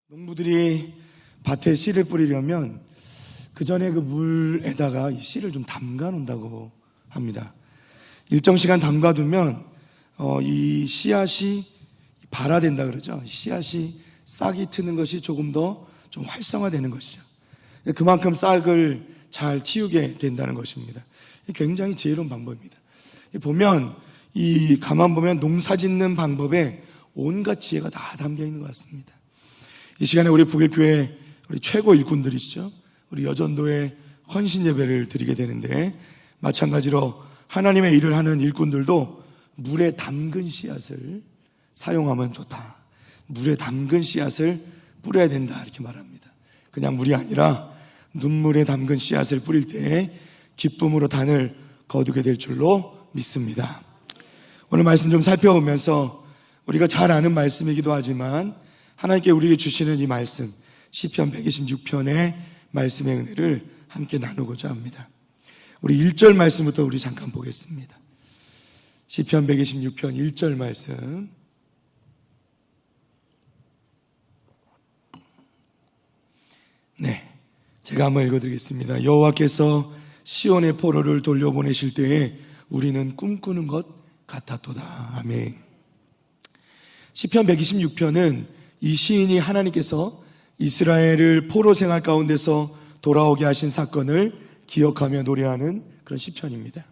농부들이 밭에 씨를 뿌리려면 그 전에 그 물에다가 이 씨를 좀 담가 놓는다고 합니다. 일정 시간 담가두면 이 씨앗이 발화된다 그러죠. 씨앗이 싹이 트는 것이 조금 더 좀 활성화되는 것이죠. 그만큼 싹을 잘 틔우게 된다는 것입니다. 굉장히 지혜로운 방법입니다. 보면 가만 보면 농사 짓는 방법에 온갖 지혜가 다 담겨 있는 것 같습니다. 이 시간에 우리 북일교회 우리 최고 일꾼들이시죠. 우리 여전도에 헌신 예배를 드리게 되는데, 마찬가지로 하나님의 일을 하는 일꾼들도 물에 담근 씨앗을 사용하면 좋다. 물에 담근 씨앗을 뿌려야 된다, 이렇게 말합니다. 그냥 물이 아니라 눈물에 담근 씨앗을 뿌릴 때 기쁨으로 단을 거두게 될 줄로 믿습니다. 오늘 말씀 좀 살펴보면서 우리가 잘 아는 말씀이기도 하지만 하나님께 우리에게 주시는 이 말씀, 시편 126편의 말씀의 은혜를 함께 나누고자 합니다. 우리 1절 말씀부터 우리 잠깐 보겠습니다. 시편 126편 1절 말씀. 네, 제가 한번 읽어드리겠습니다. 여호와께서 시온의 포로를 돌려보내실 때에 우리는 꿈꾸는 것 같았도다. 아멘. 시편 126편은 이 시인이 하나님께서 이스라엘을 포로 생활 가운데서 돌아오게 하신 사건을 기억하며 노래하는 그런 시편입니다.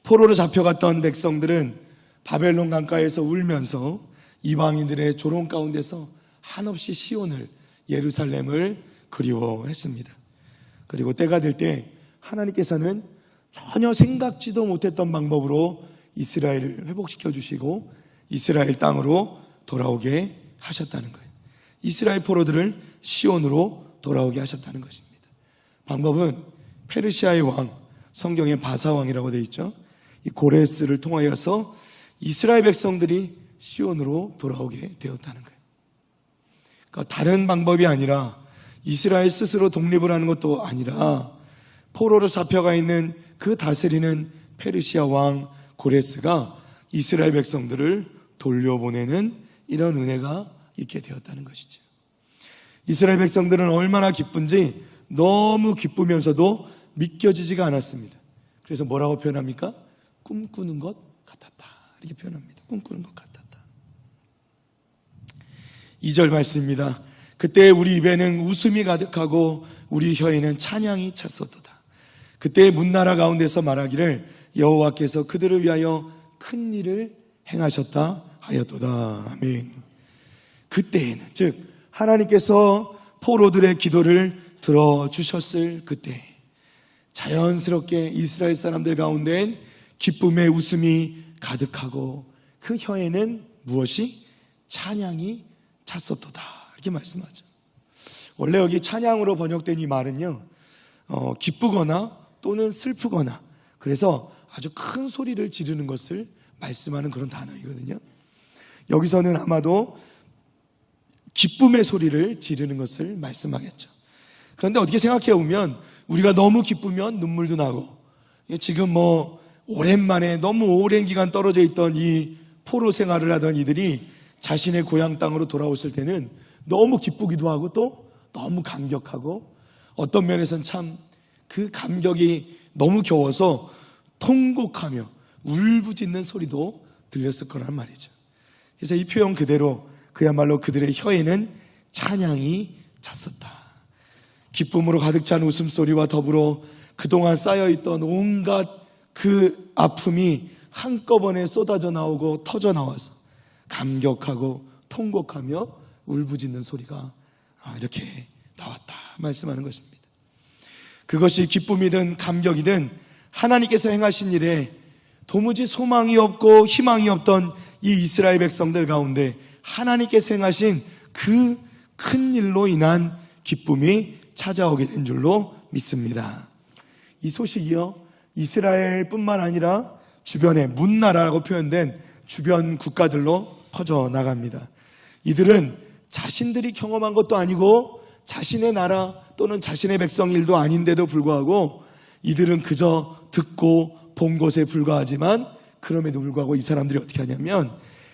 포로로 잡혀갔던 백성들은 바벨론 강가에서 울면서 이방인들의 조롱 가운데서 한없이 시온을, 예루살렘을 그리워했습니다. 그리고 때가 될 때 하나님께서는 전혀 생각지도 못했던 방법으로 이스라엘을 회복시켜 주시고 이스라엘 땅으로 돌아오게 하셨다는 거예요. 이스라엘 포로들을 시온으로 돌아오게 하셨다는 것입니다. 방법은 페르시아의 왕, 성경에 바사왕이라고 되어 있죠. 이 고레스를 통하여서 이스라엘 백성들이 시온으로 돌아오게 되었다는 거예요. 그러니까 다른 방법이 아니라 이스라엘 스스로 독립을 하는 것도 아니라 포로로 잡혀가 있는 그 다스리는 페르시아 왕 고레스가 이스라엘 백성들을 돌려보내는 이런 은혜가 있게 되었다는 것이죠. 이스라엘 백성들은 얼마나 기쁜지 너무 기쁘면서도 믿겨지지가 않았습니다. 그래서 뭐라고 표현합니까? 꿈꾸는 것 같았다, 이렇게 표현합니다. 꿈꾸는 것 같았다. 2절 말씀입니다. 그때 우리 입에는 웃음이 가득하고 우리 혀에는 찬양이 찼었도다. 그때 문나라 가운데서 말하기를 여호와께서 그들을 위하여 큰 일을 행하셨다 하였도다. 아멘. 그때에는, 즉 하나님께서 포로들의 기도를 들어주셨을 그때 자연스럽게 이스라엘 사람들 가운데엔 기쁨의 웃음이 가득하고 그 혀에는 무엇이? 찬양이 찼었도다, 이렇게 말씀하죠. 원래 여기 찬양으로 번역된 이 말은요, 기쁘거나 또는 슬프거나, 그래서 아주 큰 소리를 지르는 것을 말씀하는 그런 단어이거든요. 여기서는 아마도 기쁨의 소리를 지르는 것을 말씀하겠죠. 그런데 어떻게 생각해 보면 우리가 너무 기쁘면 눈물도 나고, 지금 오랜만에 너무 오랜 기간 떨어져 있던 이 포로 생활을 하던 이들이 자신의 고향 땅으로 돌아왔을 때는 너무 기쁘기도 하고 또 너무 감격하고, 어떤 면에서는 참 그 감격이 너무 겨워서 통곡하며 울부짖는 소리도 들렸을 거란 말이죠. 그래서 이 표현 그대로 그야말로 그들의 혀에는 찬양이 찼었다. 기쁨으로 가득 찬 웃음소리와 더불어 그동안 쌓여있던 온갖 그 아픔이 한꺼번에 쏟아져 나오고 터져 나와서 감격하고 통곡하며 울부짖는 소리가 이렇게 나왔다 말씀하는 것입니다. 그것이 기쁨이든 감격이든 하나님께서 행하신 일에 도무지 소망이 없고 희망이 없던 이 이스라엘 백성들 가운데 하나님께서 행하신 그 큰 일로 인한 기쁨이 찾아오게 된 줄로 믿습니다. 이 소식이요, 이스라엘뿐만 아니라 주변에 문나라라고 표현된 주변 국가들로 퍼져나갑니다. 이들은 자신들이 경험한 것도 아니고 자신의 나라 또는 자신의 백성 일도 아닌데도 불구하고 이들은 그저 듣고 본 것에 불과하지만, 그럼에도 불구하고 이 사람들이 어떻게 하냐면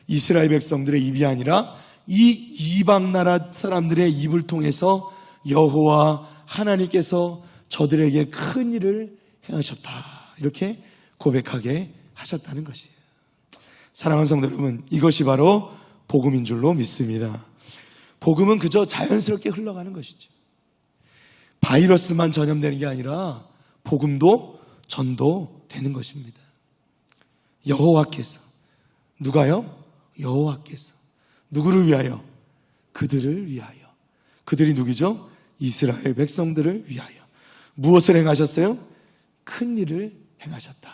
이스라엘 백성들의 입이 아니라 이 이방 나라 사람들의 입을 통해서 여호와 하나님께서 저들에게 큰 일을 행하셨다, 이렇게 고백하게 하셨다는 것이에요. 사랑하는 성도 여러분, 이것이 바로 복음인 줄로 믿습니다. 복음은 그저 자연스럽게 흘러가는 것이죠. 바이러스만 전염되는 게 아니라 복음도 전도되는 것입니다. 여호와께서, 누가요? 여호와께서 누구를 위하여? 그들을 위하여. 그들이 누구죠? 이스라엘 백성들을 위하여 무엇을 행하셨어요? 큰 일을 행하셨다.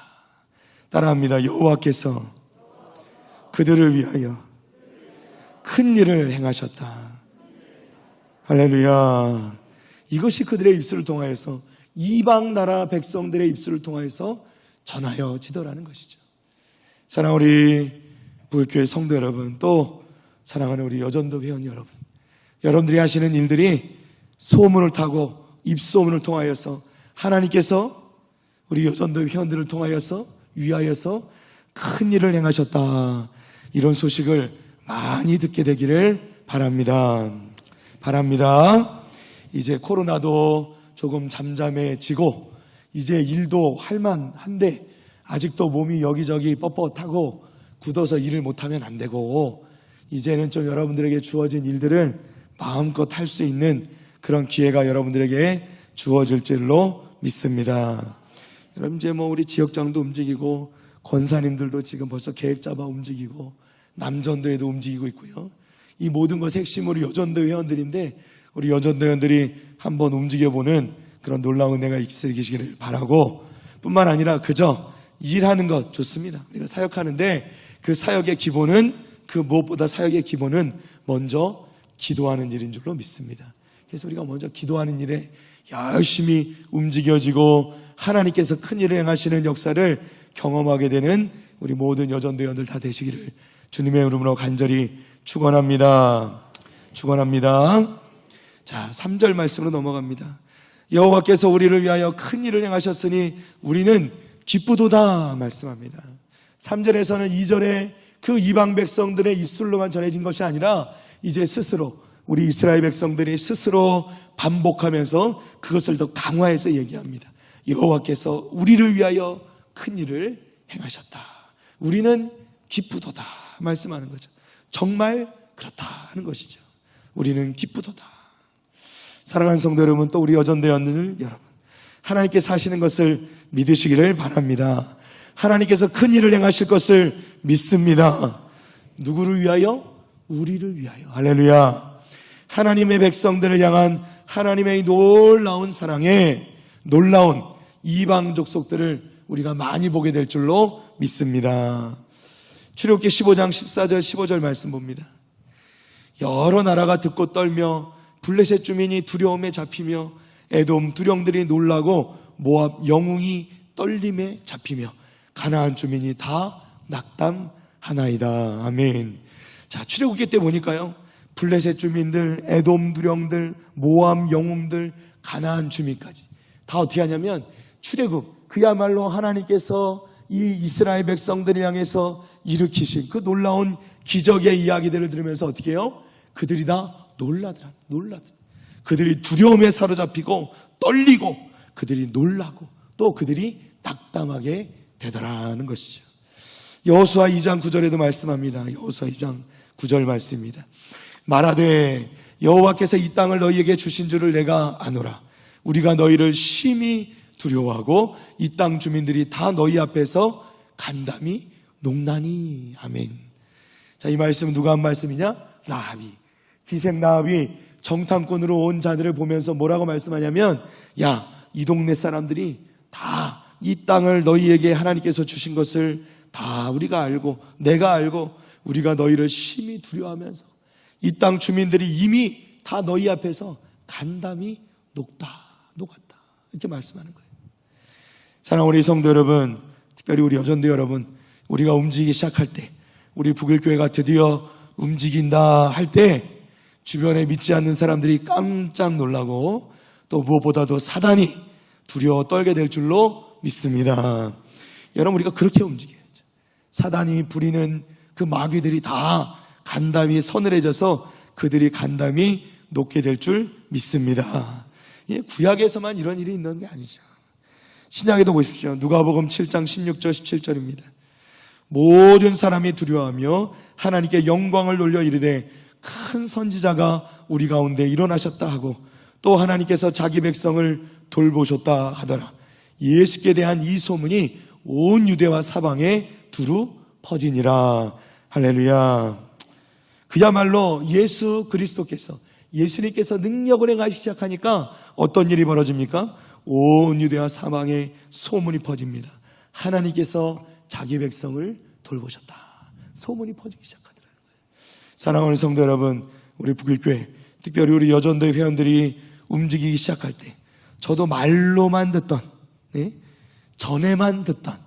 따라합니다. 여호와께서 그들을 위하여 큰 일을 행하셨다. 할렐루야. 이것이 그들의 입술을 통하여서, 이방 나라 백성들의 입술을 통하여서 전하여지더라는 것이죠. 사랑하는 우리 부교회 성도 여러분, 또 사랑하는 우리 여전도 회원 여러분, 여러분들이 하시는 일들이 소문을 타고 입소문을 통하여서 하나님께서 우리 여전도 회원들을 통하여서 위하여서 큰 일을 행하셨다, 이런 소식을 많이 듣게 되기를 바랍니다. 이제 코로나도 조금 잠잠해지고 이제 일도 할만한데 아직도 몸이 여기저기 뻣뻣하고 굳어서 일을 못하면 안 되고, 이제는 좀 여러분들에게 주어진 일들을 마음껏 할 수 있는 그런 기회가 여러분들에게 주어질 줄로 믿습니다. 여러분, 이제 우리 지역장도 움직이고 권사님들도 지금 벌써 계획 잡아 움직이고 남전도에도 움직이고 있고요. 이 모든 것의 핵심으로 여전도 회원들인데, 우리 여전도 회원들이 한번 움직여보는 그런 놀라운 은혜가 있으시기를 바라고, 뿐만 아니라 그저 일하는 것 좋습니다. 우리가 사역하는데 그 사역의 기본은, 그 무엇보다 사역의 기본은 먼저 기도하는 일인 줄로 믿습니다. 그래서 우리가 먼저 기도하는 일에 열심히 움직여지고 하나님께서 큰 일을 행하시는 역사를 경험하게 되는 우리 모든 여전도 회원들 다 되시기를 주님의 이름으로 간절히 축원합니다. 자, 3절 말씀으로 넘어갑니다. 여호와께서 우리를 위하여 큰 일을 행하셨으니 우리는 기쁘도다 말씀합니다. 3절에서는 2절에 그 이방 백성들의 입술로만 전해진 것이 아니라 이제 스스로 우리 이스라엘 백성들이 스스로 반복하면서 그것을 더 강화해서 얘기합니다. 여호와께서 우리를 위하여 큰 일을 행하셨다. 우리는 기쁘도다 말씀하는 거죠. 정말 그렇다는 것이죠. 우리는 기쁘도다. 사랑하는 성도 여러분, 또 우리 여전대원들 여러분, 하나님께서 하시는 것을 믿으시기를 바랍니다. 하나님께서 큰 일을 행하실 것을 믿습니다. 누구를 위하여? 우리를 위하여. 할렐루야. 하나님의 백성들을 향한 하나님의 놀라운 사랑에 놀라운 이방 족속들을 우리가 많이 보게 될 줄로 믿습니다. 출애굽기 15장 14절 15절 말씀 봅니다. 여러 나라가 듣고 떨며 블레셋 주민이 두려움에 잡히며 에돔 두령들이 놀라고 모압 영웅이 떨림에 잡히며 가나안 주민이 다 낙담하나이다. 아멘. 자, 출애굽기 때 보니까요, 블레셋 주민들, 에돔 두령들, 모압 영웅들, 가나안 주민까지 다 어떻게 하냐면, 출애굽, 그야말로 하나님께서 이 이스라엘 백성들을 향해서 일으키신 그 놀라운 기적의 이야기들을 들으면서 어떻게 해요? 그들이 다 놀라더라. 그들이 두려움에 사로잡히고 떨리고 그들이 놀라고 또 그들이 낙담하게 되더라는 것이죠. 여호수아 2장 9절에도 말씀합니다. 여호수아 2장 9절 말씀입니다. 말하되 여호와께서 이 땅을 너희에게 주신 줄을 내가 아노라. 우리가 너희를 심히 두려워하고 이 땅 주민들이 다 너희 앞에서 간담이 녹나니. 아멘. 자, 이 말씀은 누가 한 말씀이냐? 라합이, 기생 라합이 정탐꾼으로 온 자들을 보면서 뭐라고 말씀하냐면, 야, 이 동네 사람들이 다 이 땅을 너희에게 하나님께서 주신 것을 다 우리가 알고 내가 알고 우리가 너희를 심히 두려워하면서 이 땅 주민들이 이미 다 너희 앞에서 간담이 녹았다 이렇게 말씀하는 거예요. 사랑하는 우리 성도 여러분, 특별히 우리 여전도 여러분, 우리가 움직이기 시작할 때, 우리 북일교회가 드디어 움직인다 할 때 주변에 믿지 않는 사람들이 깜짝 놀라고 또 무엇보다도 사단이 두려워 떨게 될 줄로 믿습니다. 여러분, 우리가 그렇게 움직여야죠. 사단이 부리는 그 마귀들이 다 간담이 서늘해져서 그들이 간담이 녹게 될 줄 믿습니다. 구약에서만 이런 일이 있는 게 아니죠. 신약에도 보십시오. 누가복음 7장 16절 17절입니다. 모든 사람이 두려워하며 하나님께 영광을 돌려 이르되 큰 선지자가 우리 가운데 일어나셨다 하고 또 하나님께서 자기 백성을 돌보셨다 하더라. 예수께 대한 이 소문이 온 유대와 사방에 두루 퍼지니라. 할렐루야. 그야말로 예수 그리스도께서, 예수님께서 능력을 행하시기 시작하니까 어떤 일이 벌어집니까? 온 유대와 사방에 소문이 퍼집니다. 하나님께서 자기 백성을 돌보셨다. 소문이 퍼지기 시작하더라는 거예요. 사랑하는 성도 여러분, 우리 북일교회, 특별히 우리 여전도회 회원들이 움직이기 시작할 때, 저도 말로만 듣던, 전에만 듣던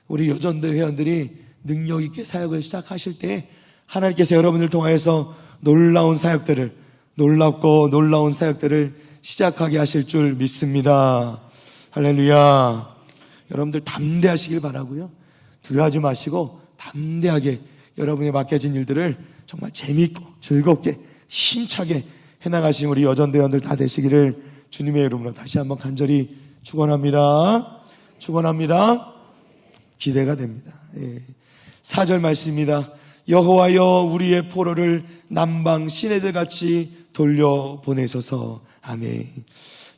우리 여전도회 회원들이 능력 있게 사역을 시작하실 때 하나님께서 여러분을 통하여서 놀라운 사역들을, 놀랍고 놀라운 사역들을 시작하게 하실 줄 믿습니다. 할렐루야. 여러분들 담대하시길 바라고요. 두려워하지 마시고 담대하게 여러분의 맡겨진 일들을 정말 재미있고 즐겁게 힘차게 해나가신 우리 여전대원들 다 되시기를 주님의 이름으로 다시 한번 간절히 축원합니다. 축원합니다. 기대가 됩니다. 4절 말씀입니다. 여호와여 우리의 포로를 남방 시내들 같이 돌려보내소서. 아멘.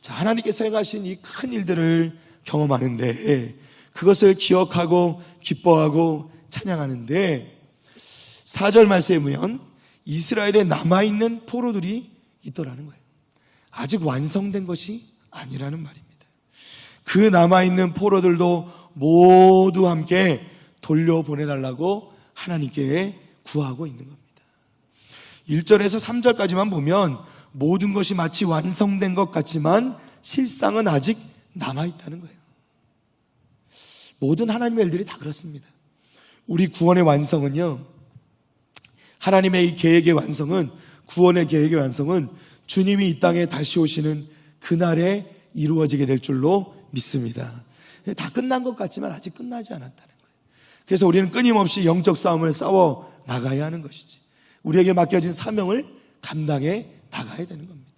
자, 하나님께서 행하신 이 큰 일들을 경험하는데, 그것을 기억하고 기뻐하고 찬양하는데, 4절 말씀에 보면 이스라엘에 남아있는 포로들이 있더라는 거예요. 아직 완성된 것이 아니라는 말입니다. 그 남아있는 포로들도 모두 함께 돌려보내달라고 하나님께 구하고 있는 겁니다. 1절에서 3절까지만 보면 모든 것이 마치 완성된 것 같지만 실상은 아직 남아있다는 거예요. 모든 하나님의 일들이 다 그렇습니다. 우리 구원의 완성은요, 하나님의 이 계획의 완성은, 구원의 계획의 완성은 주님이 이 땅에 다시 오시는 그날에 이루어지게 될 줄로 믿습니다. 다 끝난 것 같지만 아직 끝나지 않았다는 거예요. 그래서 우리는 끊임없이 영적 싸움을 싸워 나가야 하는 것이지, 우리에게 맡겨진 사명을 감당해 나가야 되는 겁니다.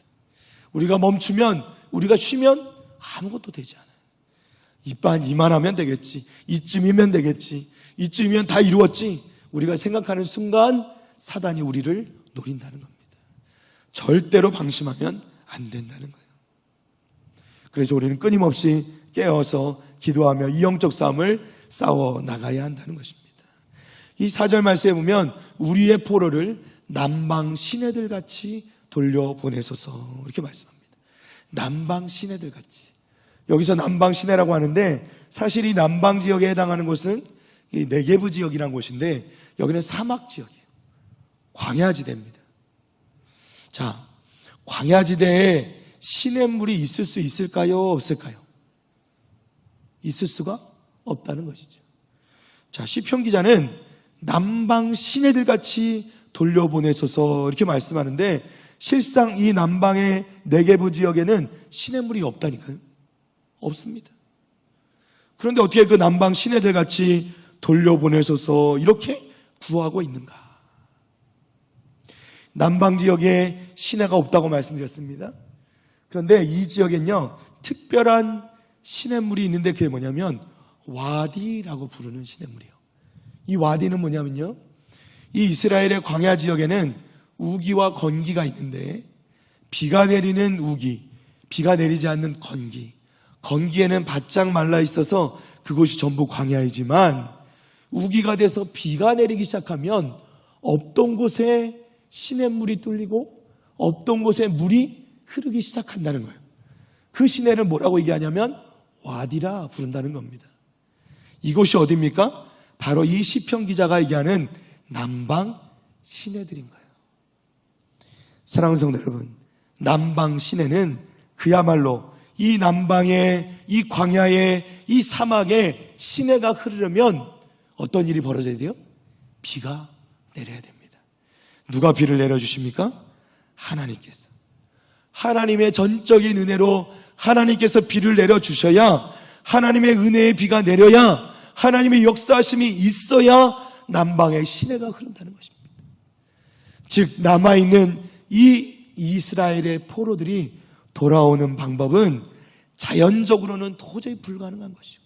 우리가 멈추면, 우리가 쉬면 아무것도 되지 않아요. 이만하면 되겠지, 이쯤이면 되겠지, 이쯤이면 다 이루었지, 우리가 생각하는 순간 사단이 우리를 노린다는 겁니다. 절대로 방심하면 안 된다는 거예요. 그래서 우리는 끊임없이 깨어서 기도하며 이 영적 싸움을 싸워 나가야 한다는 것입니다. 이 4절 말씀에 보면 우리의 포로를 남방 시내들 같이 돌려보내소서, 이렇게 말씀합니다. 남방 시내들 같이. 여기서 남방 시내라고 하는데, 사실 이 남방 지역에 해당하는 곳은 이 네게브 지역이라는 곳인데, 여기는 사막 지역이에요. 광야지대입니다. 자, 광야지대에 시냇물이 있을 수 있을까요? 없을까요? 있을 수가 없다는 것이죠. 자, 시편 기자는 남방 시내들 같이 돌려보내소서, 이렇게 말씀하는데, 실상 이 남방의 네게브 지역에는 시냇물이 없다니까요. 없습니다. 그런데 어떻게 그 남방 시내들 같이 돌려보내소서 이렇게 구하고 있는가? 남방 지역에 시내가 없다고 말씀드렸습니다. 그런데 이 지역엔요, 특별한 시냇물이 있는데, 그게 뭐냐면 와디라고 부르는 시냇물이에요. 이 와디는 뭐냐면요, 이 이스라엘의 광야 지역에는 우기와 건기가 있는데, 비가 내리는 우기, 비가 내리지 않는 건기, 건기에는 바짝 말라 있어서 그곳이 전부 광야이지만, 우기가 돼서 비가 내리기 시작하면 없던 곳에 시냇물이 뚫리고 없던 곳에 물이 흐르기 시작한다는 거예요. 그 시내를 뭐라고 얘기하냐면 와디라 부른다는 겁니다. 이곳이 어디입니까? 바로 이 시편 기자가 얘기하는 남방 시내들인 거예요. 사랑하는 성도 여러분, 남방 시내는 그야말로 이 남방에, 이 광야에, 이 사막에 시내가 흐르려면 어떤 일이 벌어져야 돼요? 비가 내려야 됩니다. 누가 비를 내려주십니까? 하나님께서. 하나님의 전적인 은혜로 하나님께서 비를 내려주셔야, 하나님의 은혜의 비가 내려야, 하나님의 역사하심이 있어야 남방에 시내가 흐른다는 것입니다. 즉 남아있는 이 이스라엘의 포로들이 돌아오는 방법은 자연적으로는 도저히 불가능한 것이고,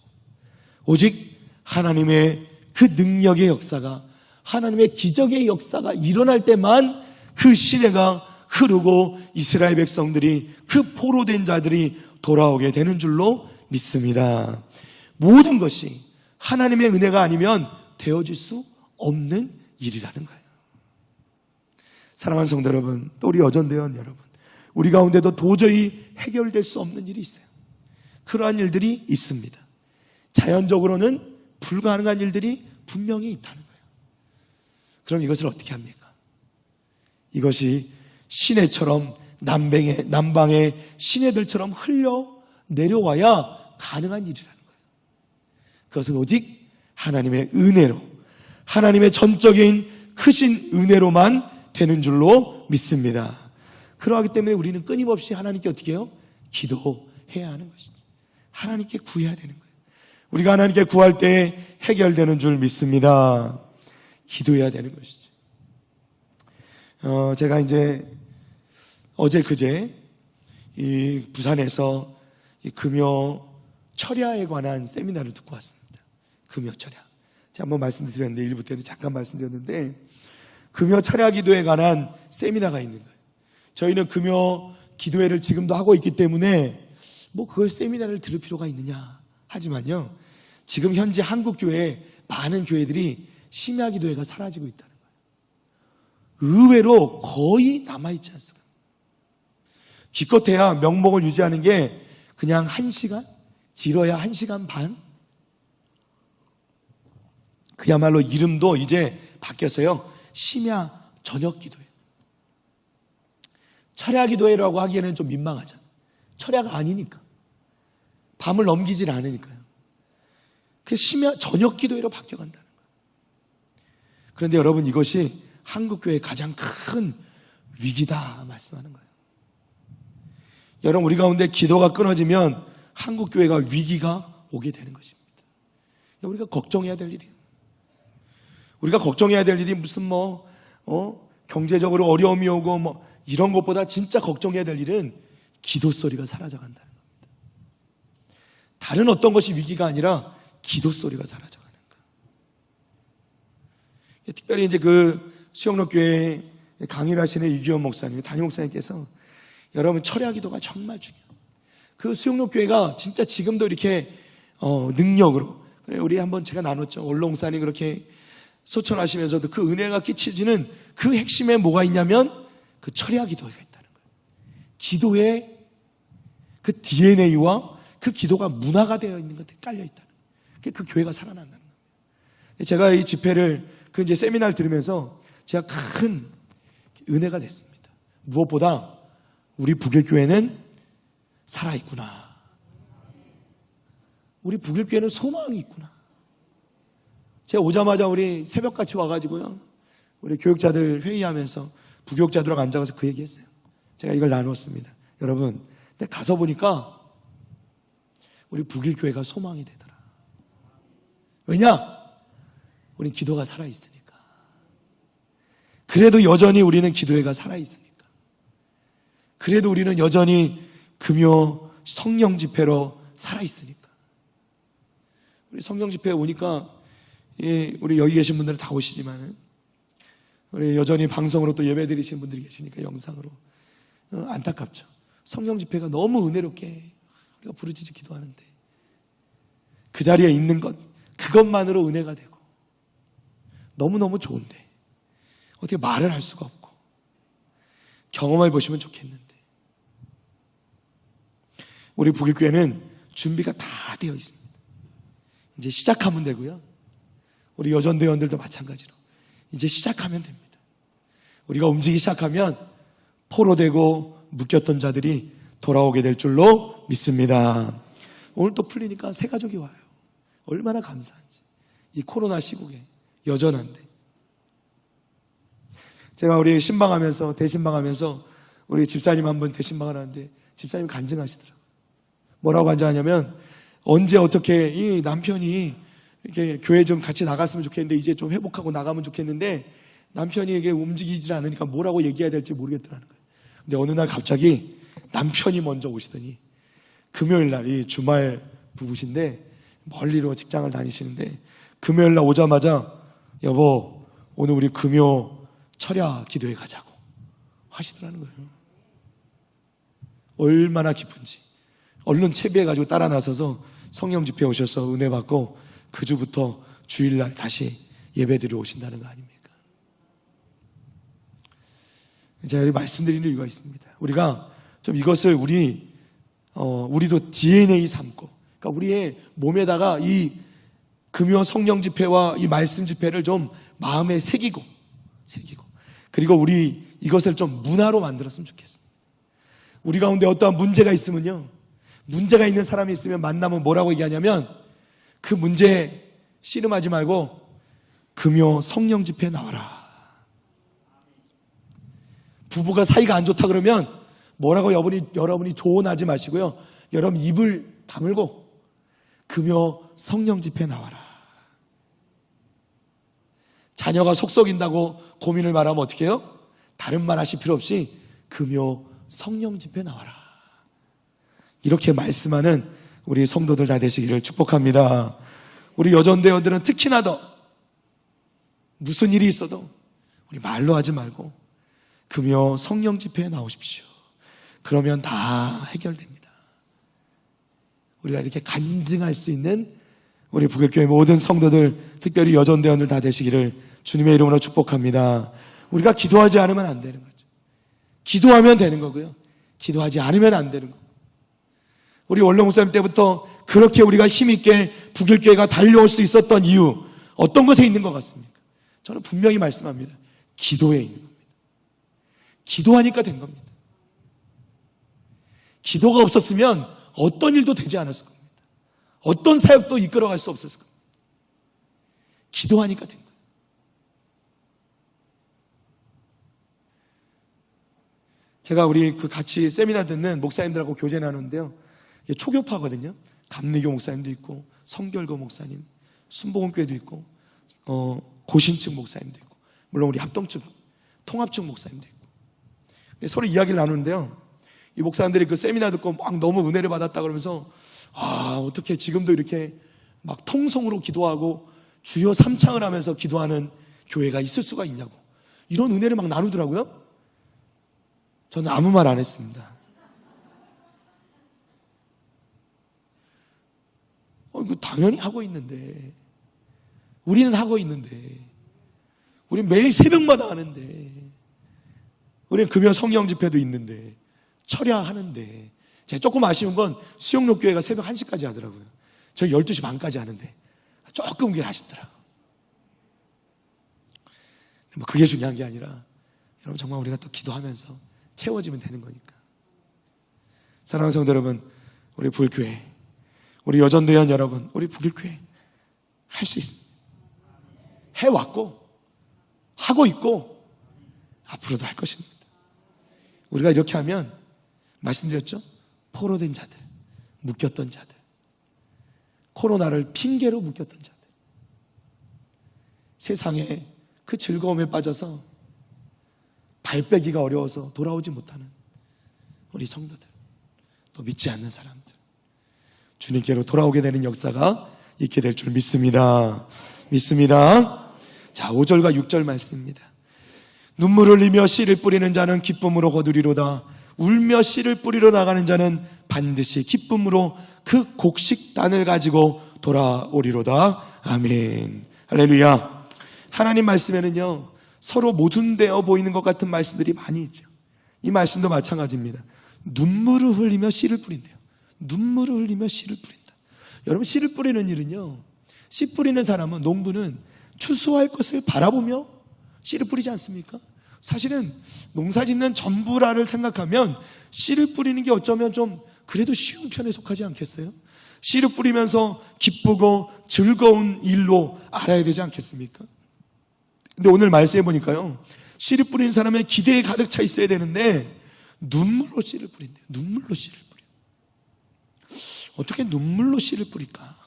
오직 하나님의 그 능력의 역사가, 하나님의 기적의 역사가 일어날 때만 그 시대가 흐르고 이스라엘 백성들이, 그 포로된 자들이 돌아오게 되는 줄로 믿습니다. 모든 것이 하나님의 은혜가 아니면 되어질 수 없는 일이라는 거예요. 사랑하는 성도 여러분, 또 우리 여전대원 여러분, 우리 가운데도 도저히 해결될 수 없는 일이 있어요. 그러한 일들이 있습니다. 자연적으로는 불가능한 일들이 분명히 있다는 거예요. 그럼 이것을 어떻게 합니까? 이것이 시내처럼 남방의 시내들처럼 흘러 내려와야 가능한 일이라는 거예요. 그것은 오직 하나님의 은혜로, 하나님의 전적인 크신 은혜로만 되는 줄로 믿습니다. 그러하기 때문에 우리는 끊임없이 하나님께 어떻게 해요? 기도해야 하는 것이죠. 하나님께 구해야 되는 거예요. 우리가 하나님께 구할 때 해결되는 줄 믿습니다. 기도해야 되는 것이죠. 제가 이제 어제 그제 이 부산에서 이 금요 철야에 관한 세미나를 듣고 왔습니다. 금요 철야. 제가 한번 말씀드렸는데, 일부 때는 잠깐 말씀드렸는데, 금요 철야 기도에 관한 세미나가 있는 거예요. 저희는 금요 기도회를 지금도 하고 있기 때문에 뭐 그걸 세미나를 들을 필요가 있느냐 하지만요, 지금 현재 한국 교회에 많은 교회들이 심야 기도회가 사라지고 있다는 거예요. 의외로 거의 남아있지 않습니까? 기껏해야 명목을 유지하는 게 그냥 1시간? 길어야 1시간 반? 그야말로 이름도 이제 바뀌어서요, 심야 저녁 기도회. 철야 기도회라고 하기에는 좀 민망하죠. 철야가 아니니까. 밤을 넘기질 않으니까요. 그래서 심야 저녁 기도회로 바뀌어간다는 거예요. 그런데 여러분, 이것이 한국교회의 가장 큰 위기다 말씀하는 거예요. 여러분, 우리 가운데 기도가 끊어지면 한국교회가 위기가 오게 되는 것입니다. 우리가 걱정해야 될 일이에요. 우리가 걱정해야 될 일이 무슨 경제적으로 어려움이 오고 이런 것보다 진짜 걱정해야 될 일은 기도 소리가 사라져 간다는 겁니다. 다른 어떤 것이 위기가 아니라 기도 소리가 사라져 가는 거예요. 특별히 이제 그 수영록교회 강의를 하시는 이규현 목사님, 담임 목사님께서 여러분 철야 기도가 정말 중요해요. 그 수영록교회가 진짜 지금도 이렇게 능력으로, 우리 한번 제가 나눴죠. 원로목사님 그렇게 소천하시면서도 그 은혜가 끼치지는 그 핵심에 뭐가 있냐면 그 철야 기도가 있다는 거예요. 기도의 그 DNA와 그 기도가 문화가 되어 있는 것들이 깔려 있다는 거예요. 그 교회가 살아난다는 거예요. 제가 이 집회를 그 이제 세미나를 들으면서 제가 큰 은혜가 됐습니다. 무엇보다 우리 북일교회는 살아있구나. 우리 북일교회는 소망이 있구나. 제가 오자마자 우리 새벽같이 와가지고요, 우리 교육자들 회의하면서 부교육자들하고 앉아서 그 얘기했어요. 제가 이걸 나눴습니다. 여러분, 근데 가서 보니까 우리 북일교회가 소망이 되더라. 왜냐? 우리 기도가 살아있으니까. 그래도 여전히 우리는 기도회가 살아있으니까. 그래도 우리는 여전히 금요 성령 집회로 살아있으니까. 우리 성령 집회에 오니까 우리 여기 계신 분들은 다 오시지만은 우리 여전히 방송으로 또 예배 드리시는 분들이 계시니까 영상으로 안타깝죠. 성령 집회가 너무 은혜롭게 우리가 부르짖어 기도하는데 그 자리에 있는 것, 그것만으로 은혜가 되고 너무너무 좋은데 어떻게 말을 할 수가 없고 경험해 보시면 좋겠는데, 우리 북일교회는 준비가 다 되어 있습니다. 이제 시작하면 되고요, 우리 여전대원들도 마찬가지로 이제 시작하면 됩니다. 우리가 움직이기 시작하면 포로되고 묶였던 자들이 돌아오게 될 줄로 믿습니다. 오늘 또 풀리니까 새 가족이 와요. 얼마나 감사한지. 이 코로나 시국에 여전한데. 제가 우리 신방하면서, 대신방하면서 우리 집사님 한 분 대신방을 하는데 집사님 간증하시더라고요. 뭐라고 간증하냐면, 언제 어떻게 이 남편이 이렇게 교회 좀 같이 나갔으면 좋겠는데 이제 좀 회복하고 나가면 좋겠는데 남편에게 움직이질 않으니까 뭐라고 얘기해야 될지 모르겠더라는 거예요. 근데 어느 날 갑자기 남편이 먼저 오시더니, 금요일 날이 주말 부부신데 멀리로 직장을 다니시는데 금요일 날 오자마자 여보 오늘 우리 금요 철야 기도회 가자고 하시더라는 거예요. 얼마나 기쁜지 얼른 채비해가지고 따라 나서서 성령 집회 오셔서 은혜 받고 그 주부터 주일날 다시 예배드리러 오신다는 거 아닙니까? 제가 말씀드리는 이유가 있습니다. 우리가 좀 이것을 우리도 DNA 삼고, 그러니까 우리의 몸에다가 이 금요 성령 집회와 이 말씀 집회를 좀 마음에 새기고, 그리고 우리 이것을 좀 문화로 만들었으면 좋겠습니다. 우리 가운데 어떠한 문제가 있으면요, 문제가 있는 사람이 있으면 만나면 뭐라고 얘기하냐면, 그 문제에 씨름하지 말고 금요 성령 집회에 나와라. 부부가 사이가 안 좋다 그러면 뭐라고 여러분이 조언하지 마시고요, 여러분 입을 다물고 금요 성령 집회에 나와라. 자녀가 속 썩인다고 고민을 말하면 어떻게 해요? 다른 말 하실 필요 없이 금요 성령 집회에 나와라. 이렇게 말씀하는 우리 성도들 다 되시기를 축복합니다. 우리 여전대원들은 특히나 더 무슨 일이 있어도 우리 말로 하지 말고 금요 성령 집회에 나오십시오. 그러면 다 해결됩니다. 우리가 이렇게 간증할 수 있는 우리 부결교회 모든 성도들, 특별히 여전대원들 다 되시기를 주님의 이름으로 축복합니다. 우리가 기도하지 않으면 안 되는 거죠. 기도하면 되는 거고요, 기도하지 않으면 안 되는 거고. 우리 원로 목사님 때부터 그렇게 우리가 힘있게 부결교회가 달려올 수 있었던 이유, 어떤 것에 있는 것 같습니까? 저는 분명히 말씀합니다. 기도에 있는 겁니다. 기도하니까 된 겁니다. 기도가 없었으면 어떤 일도 되지 않았을 겁니다. 어떤 사역도 이끌어갈 수 없었을 겁니다. 기도하니까 된 거예요. 제가 우리 같이 세미나 듣는 목사님들하고 교제 나누는데요, 초교파거든요. 감리교 목사님도 있고, 성결교 목사님, 순복음교회도 있고, 고신층 목사님도 있고, 물론 우리 합동층, 통합층 목사님도 있고. 서로 이야기를 나누는데요, 이 목사님들이 그 세미나 듣고 막 너무 은혜를 받았다 그러면서, 어떻게 지금도 이렇게 막 통성으로 기도하고 주여 삼창을 하면서 기도하는 교회가 있을 수가 있냐고, 이런 은혜를 막 나누더라고요. 저는 아무 말 안 했습니다. 이거 당연히 하고 있는데, 우리는 하고 있는데, 우리 매일 새벽마다 하는데, 우리는 금요 성령 집회도 있는데, 철야하는데. 제가 조금 아쉬운 건 수영록 교회가 새벽 1시까지 하더라고요. 저희 12시 반까지 하는데 조금 그게 아쉽더라고요. 뭐 그게 중요한 게 아니라, 여러분 정말 우리가 또 기도하면서 채워지면 되는 거니까. 사랑하는 성도 여러분, 우리 부결교회, 우리 여전대원 여러분, 우리 부결교회 할 수 있습니다. 해왔고 하고 있고 앞으로도 할 것입니다. 우리가 이렇게 하면, 말씀드렸죠? 포로된 자들, 묶였던 자들, 코로나를 핑계로 묶였던 자들, 세상에 그 즐거움에 빠져서 발 빼기가 어려워서 돌아오지 못하는 우리 성도들, 또 믿지 않는 사람들, 주님께로 돌아오게 되는 역사가 있게 될 줄 믿습니다. 자, 5절과 6절 말씀입니다. 눈물을 흘리며 씨를 뿌리는 자는 기쁨으로 거두리로다. 울며 씨를 뿌리러 나가는 자는 반드시 기쁨으로 그 곡식단을 가지고 돌아오리로다. 아멘. 할렐루야. 하나님 말씀에는요, 서로 모순되어 보이는 것 같은 말씀들이 많이 있죠. 이 말씀도 마찬가지입니다. 눈물을 흘리며 씨를 뿌린대요. 눈물을 흘리며 씨를 뿌린다. 여러분, 씨를 뿌리는 일은요, 씨 뿌리는 사람은, 농부는 추수할 것을 바라보며 씨를 뿌리지 않습니까? 사실은 농사 짓는 전부라를 생각하면 씨를 뿌리는 게 어쩌면 좀 그래도 쉬운 편에 속하지 않겠어요? 씨를 뿌리면서 기쁘고 즐거운 일로 알아야 되지 않겠습니까? 근데 오늘 말씀해 보니까요, 씨를 뿌리는 사람의 기대에 가득 차 있어야 되는데 눈물로 씨를 뿌린대요. 눈물로 씨를 뿌려. 어떻게 눈물로 씨를 뿌릴까?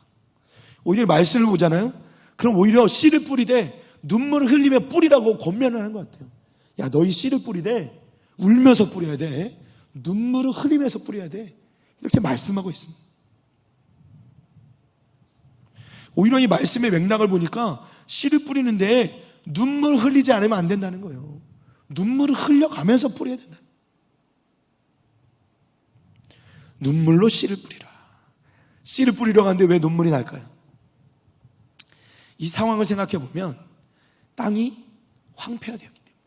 오히려 말씀을 보잖아요. 그럼 오히려 씨를 뿌리되 눈물을 흘리며 뿌리라고 권면을 하는 것 같아요. 야, 너희 씨를 뿌리되 울면서 뿌려야 돼. 눈물을 흘리면서 뿌려야 돼. 이렇게 말씀하고 있습니다. 오히려 이 말씀의 맥락을 보니까 씨를 뿌리는데 눈물을 흘리지 않으면 안 된다는 거예요. 눈물을 흘려가면서 뿌려야 된다. 눈물로 씨를 뿌리라. 씨를 뿌리러 가는데 왜 눈물이 날까요? 이 상황을 생각해 보면 땅이 황폐화되었기 때문에,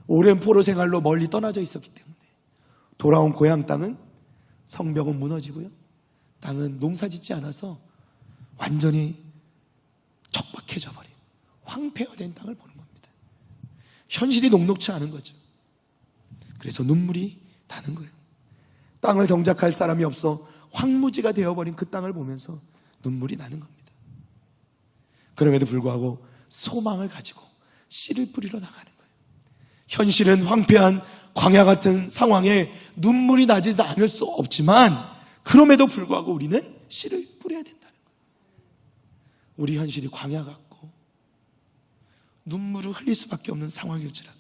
오랜 포로 생활로 멀리 떠나져 있었기 때문에 돌아온 고향 땅은 성벽은 무너지고요, 땅은 농사짓지 않아서 완전히 척박해져 버린 황폐화된 땅을 보는 겁니다. 현실이 녹록치 않은 거죠. 그래서 눈물이 나는 거예요. 땅을 경작할 사람이 없어 황무지가 되어버린 그 땅을 보면서 눈물이 나는 겁니다. 그럼에도 불구하고 소망을 가지고 씨를 뿌리러 나가는 거예요. 현실은 황폐한 광야 같은 상황에 눈물이 나지 않을 수 없지만 그럼에도 불구하고 우리는 씨를 뿌려야 된다는 거예요. 우리 현실이 광야 같고 눈물을 흘릴 수밖에 없는 상황일지라도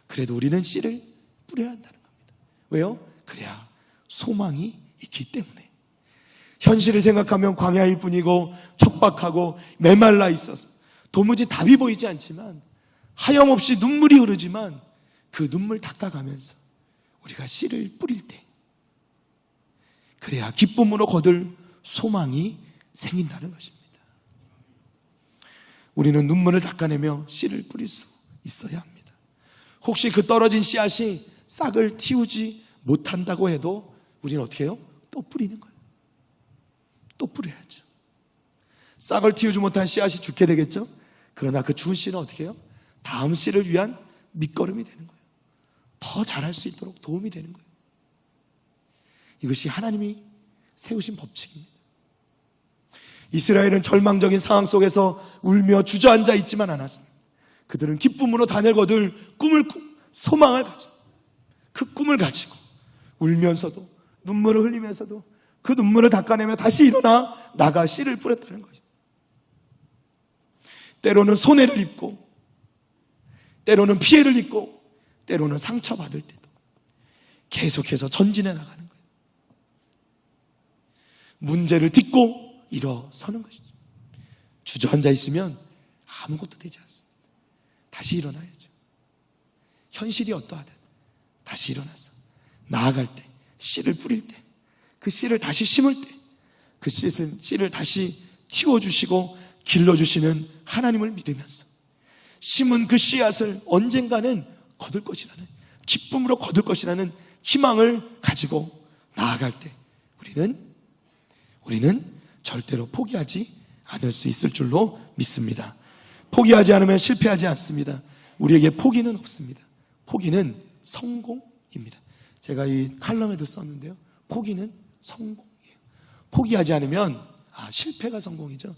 그래도 우리는 씨를 뿌려야 한다는 겁니다. 왜요? 그래야 소망이 있기 때문에. 현실을 생각하면 광야일 뿐이고 척박하고 메말라 있어서 도무지 답이 보이지 않지만 하염없이 눈물이 흐르지만 그 눈물 닦아가면서 우리가 씨를 뿌릴 때 그래야 기쁨으로 거둘 소망이 생긴다는 것입니다. 우리는 눈물을 닦아내며 씨를 뿌릴 수 있어야 합니다. 혹시 그 떨어진 씨앗이 싹을 틔우지 못한다고 해도 우리는 어떻게 해요? 또 뿌리는 거예요. 또 뿌려야죠. 싹을 틔우지 못한 씨앗이 죽게 되겠죠? 그러나 그 죽은 씨는 어떻게 해요? 다음 씨를 위한 밑거름이 되는 거예요. 더 잘할 수 있도록 도움이 되는 거예요. 이것이 하나님이 세우신 법칙입니다. 이스라엘은 절망적인 상황 속에서 울며 주저앉아 있지만 않았습니다. 그들은 기쁨으로 단을 거둘 소망을 가지고 그 꿈을 가지고 울면서도 눈물을 흘리면서도 그 눈물을 닦아내며 다시 일어나 나가 씨를 뿌렸다는 거죠. 때로는 손해를 입고 때로는 피해를 입고 때로는 상처받을 때도 계속해서 전진해 나가는 거예요. 문제를 딛고 일어서는 것이죠. 주저앉아 있으면 아무것도 되지 않습니다. 다시 일어나야죠. 현실이 어떠하든 다시 일어나서 나아갈 때, 씨를 뿌릴 때, 그 씨를 다시 심을 때, 그 씨를 다시 키워주시고 길러주시는 하나님을 믿으면서 심은 그 씨앗을 언젠가는 거둘 것이라는, 기쁨으로 거둘 것이라는 희망을 가지고 나아갈 때 우리는 절대로 포기하지 않을 수 있을 줄로 믿습니다. 포기하지 않으면 실패하지 않습니다. 우리에게 포기는 없습니다. 포기는 성공입니다. 제가 이 칼럼에도 썼는데요, 포기는 성공이에요. 포기하지 않으면 실패가 성공이죠.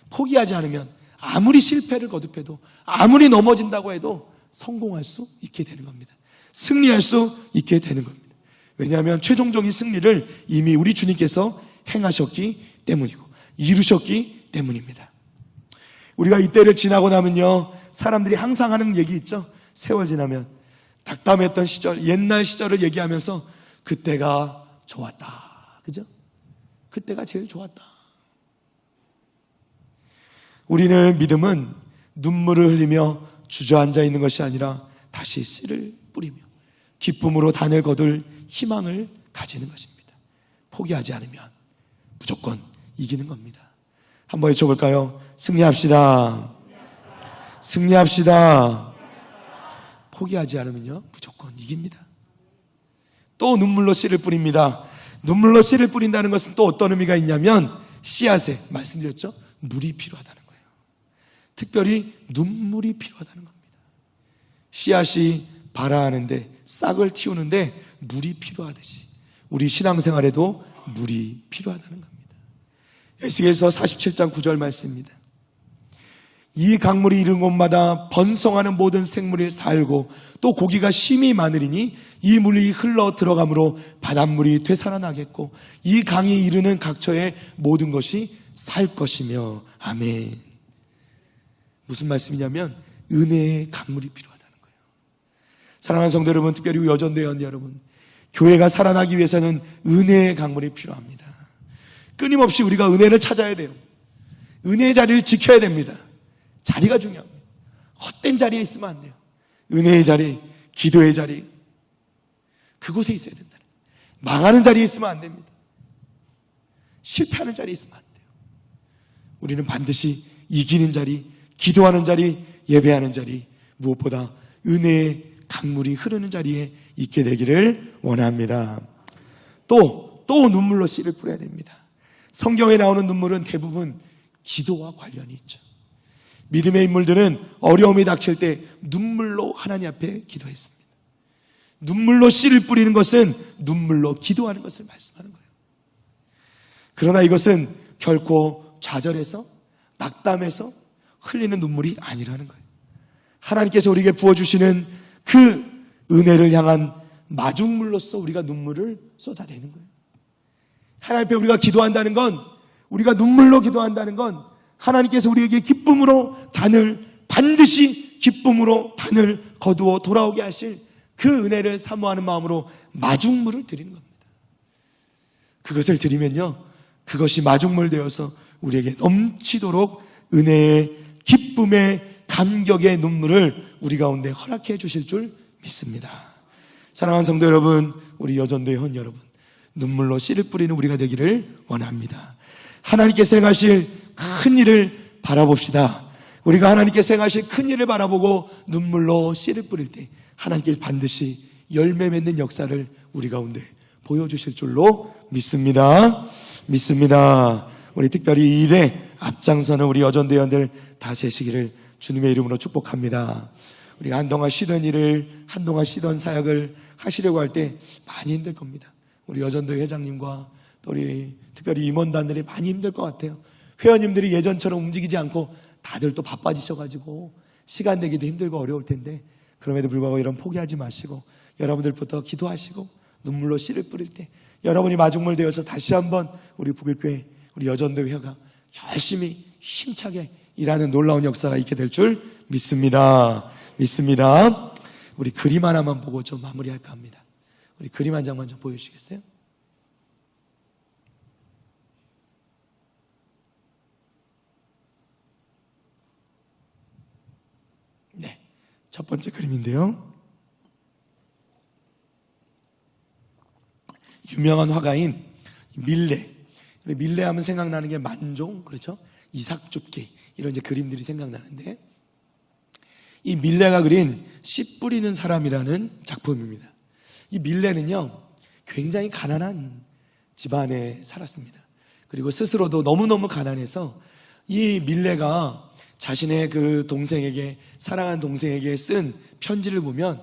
포기하지 않으면 아무리 실패를 거듭해도, 아무리 넘어진다고 해도 성공할 수 있게 되는 겁니다. 승리할 수 있게 되는 겁니다. 왜냐하면 최종적인 승리를 이미 우리 주님께서 행하셨기 때문이고 이루셨기 때문입니다. 우리가 이때를 지나고 나면요, 사람들이 항상 하는 얘기 있죠. 세월 지나면 낙담했던 시절, 옛날 시절을 얘기하면서 그때가 좋았다. 그죠? 그때가 제일 좋았다. 우리는 믿음은 눈물을 흘리며 주저앉아 있는 것이 아니라 다시 씨를 뿌리며 기쁨으로 단을 거둘 희망을 가지는 것입니다. 포기하지 않으면 무조건 이기는 겁니다. 한번 외쳐볼까요? 승리합시다. 승리합시다. 포기하지 않으면요, 무조건 이깁니다. 또 눈물로 씨를 뿌립니다. 눈물로 씨를 뿌린다는 것은 또 어떤 의미가 있냐면, 씨앗에 말씀드렸죠? 물이 필요하다는 거예요. 특별히 눈물이 필요하다는 겁니다. 씨앗이 발아하는데, 싹을 틔우는데 물이 필요하듯이 우리 신앙생활에도 물이 필요하다는 겁니다. 에스겔서 47장 9절 말씀입니다. 이 강물이 이른 곳마다 번성하는 모든 생물이 살고 또 고기가 심히 많으리니 이 물이 흘러 들어가므로 바닷물이 되살아나겠고 이 강이 이르는 각처의 모든 것이 살 것이며. 아멘. 무슨 말씀이냐면 은혜의 강물이 필요하다는 거예요. 사랑하는 성도 여러분, 특별히 여전도원 여러분, 교회가 살아나기 위해서는 은혜의 강물이 필요합니다. 끊임없이 우리가 은혜를 찾아야 돼요. 은혜의 자리를 지켜야 됩니다. 자리가 중요합니다. 헛된 자리에 있으면 안 돼요. 은혜의 자리, 기도의 자리, 그곳에 있어야 된다. 망하는 자리에 있으면 안 됩니다. 실패하는 자리에 있으면 안 돼요. 우리는 반드시 이기는 자리, 기도하는 자리, 예배하는 자리, 무엇보다 은혜의 강물이 흐르는 자리에 있게 되기를 원합니다. 또 눈물로 씨를 뿌려야 됩니다. 성경에 나오는 눈물은 대부분 기도와 관련이 있죠. 믿음의 인물들은 어려움이 닥칠 때 눈물로 하나님 앞에 기도했습니다. 눈물로 씨를 뿌리는 것은 눈물로 기도하는 것을 말씀하는 거예요. 그러나 이것은 결코 좌절해서 낙담해서 흘리는 눈물이 아니라는 거예요. 하나님께서 우리에게 부어주시는 그 은혜를 향한 마중물로서 우리가 눈물을 쏟아내는 거예요. 하나님 앞에 우리가 기도한다는 건, 우리가 눈물로 기도한다는 건 하나님께서 우리에게 반드시 기쁨으로 단을 거두어 돌아오게 하실 그 은혜를 사모하는 마음으로 마중물을 드리는 겁니다. 그것을 드리면요, 그것이 마중물 되어서 우리에게 넘치도록 은혜의 기쁨의 감격의 눈물을 우리 가운데 허락해 주실 줄 믿습니다. 사랑하는 성도 여러분, 우리 여전도의 혼 여러분, 눈물로 씨를 뿌리는 우리가 되기를 원합니다. 하나님께서 행하실 큰 일을 바라봅시다. 우리가 하나님께서 행하실 큰 일을 바라보고 눈물로 씨를 뿌릴 때 하나님께서 반드시 열매 맺는 역사를 우리 가운데 보여주실 줄로 믿습니다. 우리 특별히 이 일에 앞장서는 우리 여전도원들 다 세시기를 주님의 이름으로 축복합니다. 우리가 한동안 쉬던 일을, 한동안 쉬던 사역을 하시려고 할 때 많이 힘들 겁니다. 우리 여전도회 회장님과 또 우리 특별히 임원단들이 많이 힘들 것 같아요. 회원님들이 예전처럼 움직이지 않고 다들 또 바빠지셔가지고 시간 내기도 힘들고 어려울 텐데, 그럼에도 불구하고 여러분 포기하지 마시고 여러분들부터 기도하시고 눈물로 씨를 뿌릴 때 여러분이 마중물 되어서 다시 한번 우리 북일교회, 우리 여전도회가 열심히 힘차게 일하는 놀라운 역사가 있게 될 줄 믿습니다. 우리 그림 하나만 보고 좀 마무리할까 합니다. 우리 그림 한 장만 좀 보여주시겠어요? 네, 첫 번째 그림인데요, 유명한 화가인 밀레. 밀레 하면 생각나는 게 만종, 그렇죠? 이삭줍기, 이런 이제 그림들이 생각나는데, 이 밀레가 그린 씨 뿌리는 사람이라는 작품입니다. 이 밀레는요, 굉장히 가난한 집안에 살았습니다. 그리고 스스로도 너무너무 가난해서 이 밀레가 자신의 그 동생에게, 사랑하는 동생에게 쓴 편지를 보면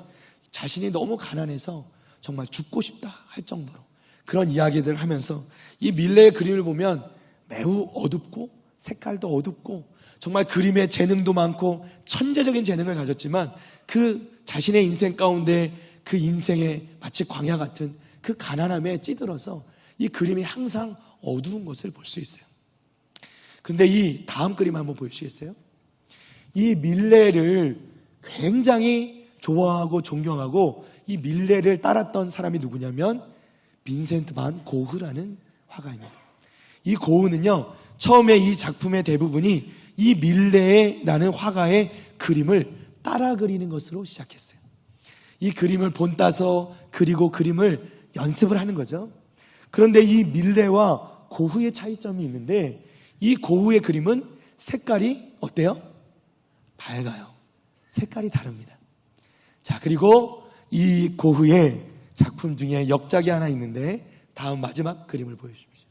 자신이 너무 가난해서 정말 죽고 싶다 할 정도로 그런 이야기들을 하면서, 이 밀레의 그림을 보면 매우 어둡고 색깔도 어둡고 정말 그림에 재능도 많고 천재적인 재능을 가졌지만 그 자신의 인생 가운데 그 인생의 마치 광야 같은 그 가난함에 찌들어서 이 그림이 항상 어두운 것을 볼 수 있어요. 근데 이 다음 그림 한번 보여주시겠어요? 이 밀레를 굉장히 좋아하고 존경하고 이 밀레를 따랐던 사람이 누구냐면 빈센트 반 고흐라는 화가입니다. 이 고흐는요, 처음에 이 작품의 대부분이 이 밀레라는 화가의 그림을 따라 그리는 것으로 시작했어요. 이 그림을 본따서 그리고 그림을 연습을 하는 거죠. 그런데 이 밀레와 고흐의 차이점이 있는데, 이 고흐의 그림은 색깔이 어때요? 밝아요. 색깔이 다릅니다. 자, 그리고 이 고흐의 작품 중에 역작이 하나 있는데 다음 마지막 그림을 보여주십시오.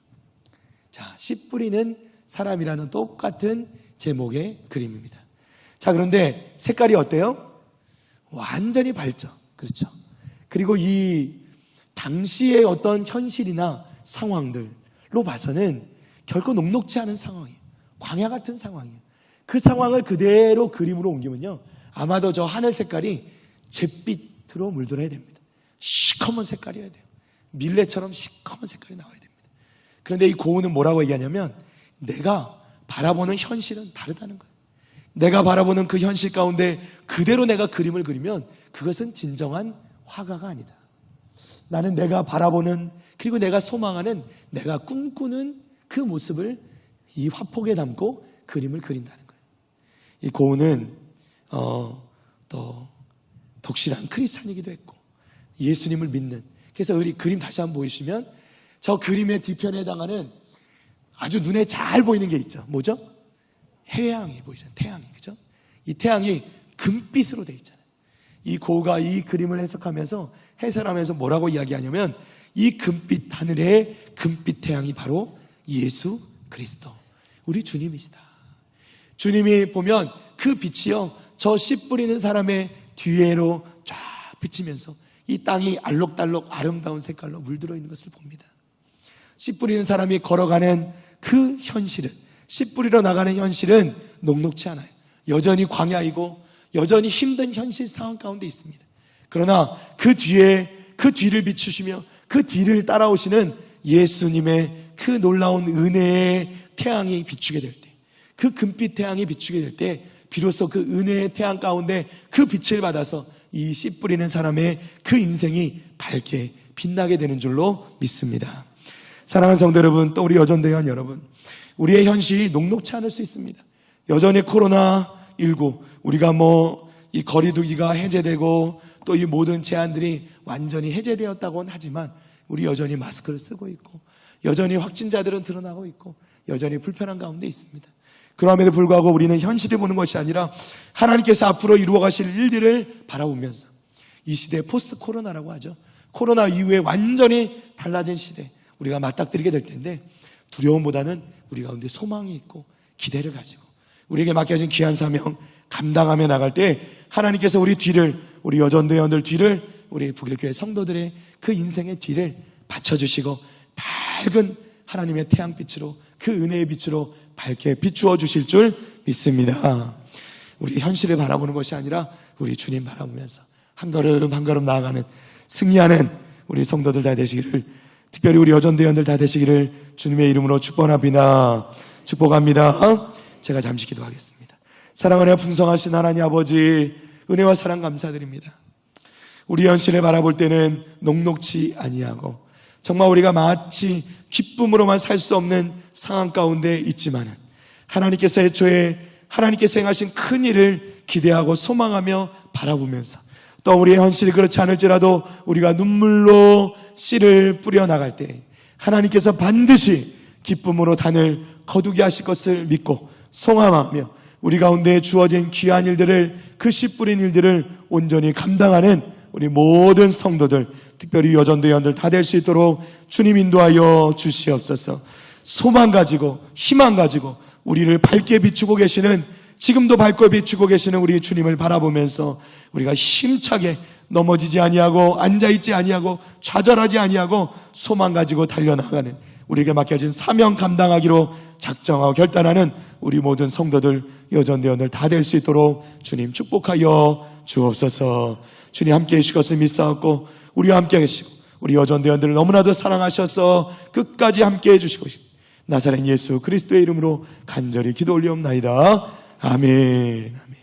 자, 씨 뿌리는 사람이라는 똑같은 제목의 그림입니다. 자, 그런데 색깔이 어때요? 완전히 밝죠. 그렇죠. 그리고 이 당시의 어떤 현실이나 상황들로 봐서는 결코 녹록지 않은 상황이에요. 광야 같은 상황이에요. 그 상황을 그대로 그림으로 옮기면요, 아마도 저 하늘 색깔이 잿빛으로 물들어야 됩니다. 시커먼 색깔이어야 돼요. 밀레처럼 시커먼 색깔이 나와야 됩니다. 그런데 이 고흐는 뭐라고 얘기하냐면, 내가 바라보는 현실은 다르다는 거예요. 내가 바라보는 그 현실 가운데 그대로 내가 그림을 그리면 그것은 진정한 화가가 아니다. 나는 내가 바라보는, 그리고 내가 소망하는, 내가 꿈꾸는 그 모습을 이 화폭에 담고 그림을 그린다는 거예요. 이 고은은 또 독실한 크리스찬이기도 했고 예수님을 믿는, 그래서 우리 그림 다시 한번 보이시면 저 그림의 뒤편에 해당하는 아주 눈에 잘 보이는 게 있죠. 뭐죠? 태양이 보이잖아요. 태양이, 그죠? 이 태양이 금빛으로 되어 있잖아요. 이 고가 이 그림을 해설하면서 뭐라고 이야기하냐면 이 금빛 하늘의 금빛 태양이 바로 예수 그리스도, 우리 주님이시다. 주님이 보면 그 빛이요, 저 씨 뿌리는 사람의 뒤에로 쫙 비치면서 이 땅이 알록달록 아름다운 색깔로 물들어 있는 것을 봅니다. 씨 뿌리는 사람이 걸어가는 그 현실은, 씨 뿌리러 나가는 현실은 녹록치 않아요. 여전히 광야이고 여전히 힘든 현실 상황 가운데 있습니다. 그러나 그 뒤를 비추시며 그 뒤를 따라오시는 예수님의 그 놀라운 은혜의 태양이 비추게 될 때, 그 금빛 태양이 비추게 될 때 비로소 그 은혜의 태양 가운데 그 빛을 받아서 이 씨 뿌리는 사람의 그 인생이 밝게 빛나게 되는 줄로 믿습니다. 사랑하는 성도 여러분, 또 우리 여전대원 여러분, 우리의 현실이 녹록치 않을 수 있습니다. 여전히 코로나19, 우리가 이 거리두기가 해제되고 또 이 모든 제한들이 완전히 해제되었다고는 하지만 우리 여전히 마스크를 쓰고 있고 여전히 확진자들은 드러나고 있고 여전히 불편한 가운데 있습니다. 그럼에도 불구하고 우리는 현실을 보는 것이 아니라 하나님께서 앞으로 이루어 가실 일들을 바라보면서 이 시대 포스트 코로나라고 하죠. 코로나 이후에 완전히 달라진 시대 우리가 맞닥뜨리게 될 텐데, 두려움보다는 우리 가운데 소망이 있고 기대를 가지고 우리에게 맡겨진 귀한 사명 감당하며 나갈 때 하나님께서 우리 뒤를, 우리 여전대원들 뒤를, 우리 북일교회 성도들의 그 인생의 뒤를 받쳐주시고 밝은 하나님의 태양빛으로, 그 은혜의 빛으로 밝게 비추어 주실 줄 믿습니다. 우리 현실을 바라보는 것이 아니라 우리 주님 바라보면서 한 걸음 한 걸음 나아가는, 승리하는 우리 성도들 다 되시기를, 특별히 우리 여전대원들 다 되시기를 주님의 이름으로 축복합니다. 축복합니다. 제가 잠시 기도하겠습니다. 사랑하며 풍성하신 하나님 아버지, 은혜와 사랑 감사드립니다. 우리 현실을 바라볼 때는 녹록치 아니하고 정말 우리가 마치 기쁨으로만 살 수 없는 상황 가운데 있지만 하나님께서 애초에 하나님께서 행하신 큰 일을 기대하고 소망하며 바라보면서, 또 우리의 현실이 그렇지 않을지라도 우리가 눈물로 씨를 뿌려 나갈 때 하나님께서 반드시 기쁨으로 단을 거두게 하실 것을 믿고 소망하며 우리 가운데 주어진 귀한 일들을, 그 씨 뿌린 일들을 온전히 감당하는 우리 모든 성도들, 특별히 여전대원들 다 될 수 있도록 주님 인도하여 주시옵소서. 소망 가지고 희망 가지고 우리를 밝게 비추고 계시는, 지금도 밝게 비추고 계시는 우리 주님을 바라보면서 우리가 힘차게 넘어지지 아니하고 앉아있지 아니하고 좌절하지 아니하고 소망 가지고 달려나가는, 우리에게 맡겨진 사명 감당하기로 작정하고 결단하는 우리 모든 성도들, 여전대원들 다 될 수 있도록 주님 축복하여 주옵소서. 주님 함께 해주실 것을 믿사옵고 우리와 함께 계시고 우리 여전대원들을 너무나도 사랑하셔서 끝까지 함께 해주시고 나사렛 예수 그리스도의 이름으로 간절히 기도 올리옵나이다. 아멘. 아멘.